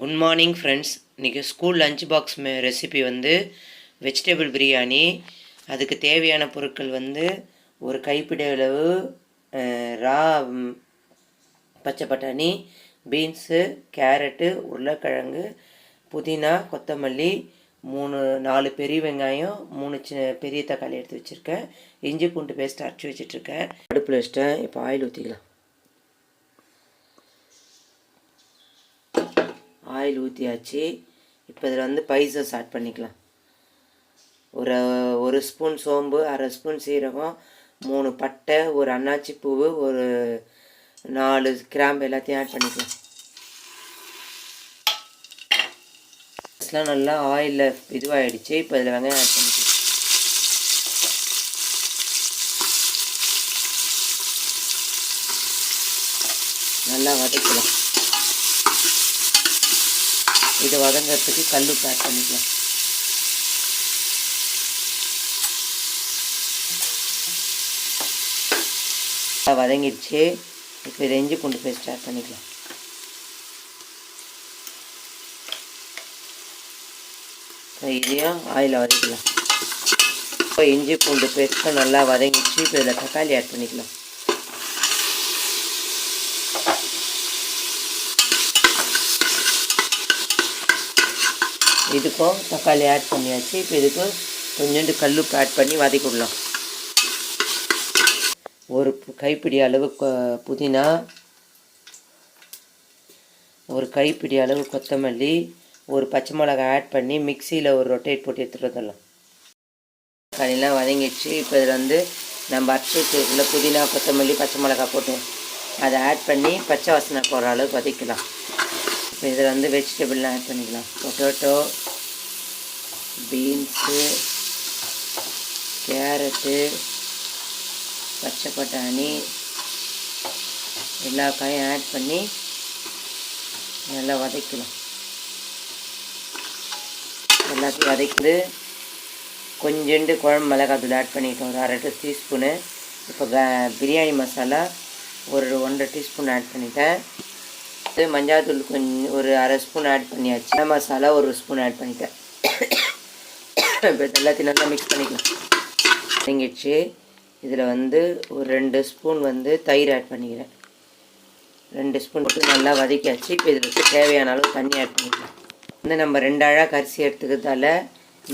Good morning friends. இன்றைக்கி school lunch box recipe வந்து vegetable biryani. அதுக்கு தேவையான பொருட்கள் வந்து ஒரு கைப்பிடி அளவு ரா பச்சை பட்டாணி, பீன்ஸு, கேரட்டு, உருளைக்கிழங்கு, புதினா, கொத்தமல்லி, 4 பெரிய வெங்காயம், 3 பெரிய தக்காளி எடுத்து வச்சுருக்கேன். இஞ்சி பூண்டு பேஸ்ட் அரைச்சி வச்சிட்ருக்கேன். அடுப்பில் வச்சிட்டேன். இப்போ ஆயில் ஊற்றிக்கலாம். ஆயில் ஊற்றியாச்சு. இப்போ இதில் வந்து பைசஸ் ஆட் பண்ணிக்கலாம். ஒரு ஸ்பூன் சோம்பு, 1/2 ஸ்பூன் சீரகம், 3 பட்டை, ஒரு அன்னாச்சி பூவு, ஒரு 4 கிராம்பு எல்லாத்தையும் ஆட் பண்ணிக்கலாம். நல்லா ஆயிலில் இதுவாகிடுச்சு. இப்போ இதில் வெங்காயம் ஆட் பண்ணிக்கலாம். நல்லா வதக்கலாம். இதை வதங்கிறதுக்கு கல்லுப்பு ஆட் பண்ணிக்கலாம். வதங்கிடுச்சு. இப்போ இதை இஞ்சி பூண்டு பேஸ்ட் ஆட் பண்ணிக்கலாம். இதையும் ஆயிலில் வதக்கலாம். இப்போ இஞ்சி பூண்டு பேஸ்ட்டும் நல்லா வதங்கிடுச்சு. இப்போ இதில் தக்காளி ஆட் பண்ணிக்கலாம். இதுக்கும் தக்காளி ஆட் பண்ணியாச்சு. இப்போ இதுக்கு கொஞ்சோண்டு கல்லுப்பு ஆட் பண்ணி வதக்கி விடலாம். ஒரு கைப்பிடி அளவு புதினா, ஒரு கைப்பிடி அளவு கொத்தமல்லி, ஒரு பச்சை மிளகாய் ஆட் பண்ணி மிக்சியில் ஒரு ரொட்டேட் போட்டு எடுத்துகிட்டு வந்துடலாம். தக்காளிலாம் வதங்கிடுச்சு. இப்போ இதில் வந்து நம்ம அரைச்சி வச்சுருக்கல புதினா, கொத்தமல்லி, பச்சை மிளகாய் போட்டு அதை ஆட் பண்ணி பச்சை வாசனை போகிற அளவுக்கு வதக்கலாம். இப்போ இதில் வந்து வெஜிடபிள்லாம் ஆட் பண்ணிக்கலாம். பொட்டேட்டோ, பீன்ஸு, கேரட்டு, பச்சை பட்டாணி எல்லா காயும் ஆட் பண்ணி நல்லா வதக்கலாம். எல்லாத்தையும் வதக்கிட்டு கொஞ்சோண்டு குழம்பு மிளகாத்தூள் ஆட் பண்ணிட்டோம், ஒரு 1/2 டீஸ்பூனு. இப்போ பிரியாணி மசாலா ஒரு 1.5 டீஸ்பூன் ஆட் பண்ணிட்டேன். மஞ்சாத்தூள் கொஞ்சம் ஒரு 1/2 ஸ்பூன் ஆட் பண்ணியாச்சு. சின்ன மசாலா ஒரு ஸ்பூன் ஆட் பண்ணிட்டேன். இப்போ எல்லாத்தையும் நல்லா மிக்ஸ் பண்ணிக்கலாம். வதங்கிடுச்சு. இதில் வந்து ஒரு 2 ஸ்பூன் வந்து தயிர் ஆட் பண்ணிக்கிறேன். 2 ஸ்பூன் போட்டு நல்லா வதக்கியாச்சு. இப்போ இதில் தேவையான அளவு தண்ணி ஆட் பண்ணிக்கலாம். வந்து நம்ம 2 அழகு அரிசி எடுத்துக்கிறதால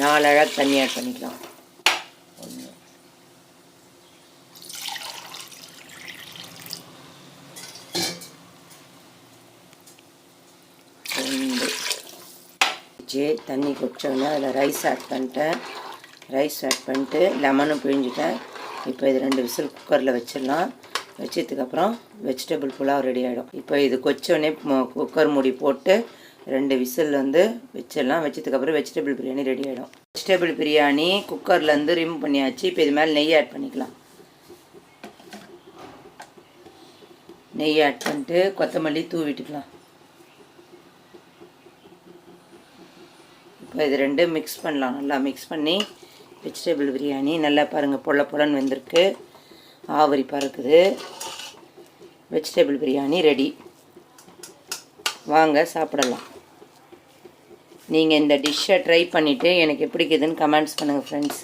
4 அழகு தண்ணி ஆட் பண்ணிக்கலாம். தண்ணி கொச்சோன்னா அதில் ரைஸ் ஆட் பண்ணிட்டேன். ரைஸ் ஆட் பண்ணிட்டு லெமனும் பிழிஞ்சிட்டேன். இப்போ இது 2 விசில் குக்கரில் வச்சிடலாம். வச்சதுக்கப்புறம் வெஜிடபிள் புலாவ் ரெடி ஆகிடும். இப்போ இது கொச்சோடனே குக்கர் மூடி போட்டு 2 விசில் வந்து வச்சிடலாம். வச்சதுக்கப்புறம் வெஜிடபிள் பிரியாணி ரெடி ஆகிடும். வெஜிடபிள் பிரியாணி குக்கர்லேருந்து ரிமூவ் பண்ணியாச்சு. இப்போ இது மேலே நெய் ஆட் பண்ணிக்கலாம். நெய் ஆட் பண்ணிட்டு கொத்தமல்லி தூவிட்டுக்கலாம். இப்போ இது 2 மிக்ஸ் பண்ணலாம். நல்லா மிக்ஸ் பண்ணி வெஜிடபிள் பிரியாணி நல்லா பாருங்கள் பொல பொலன்னு வந்திருக்கு. ஆவரி பறக்குது. Vegetable biryani ready. வாங்க சாப்பிடலாம். நீங்கள் இந்த டிஷ்ஷை ட்ரை பண்ணிவிட்டு எனக்கு எப்படி இருக்குதுன்னு கமெண்ட்ஸ் பண்ணுங்கள் ஃப்ரெண்ட்ஸ்.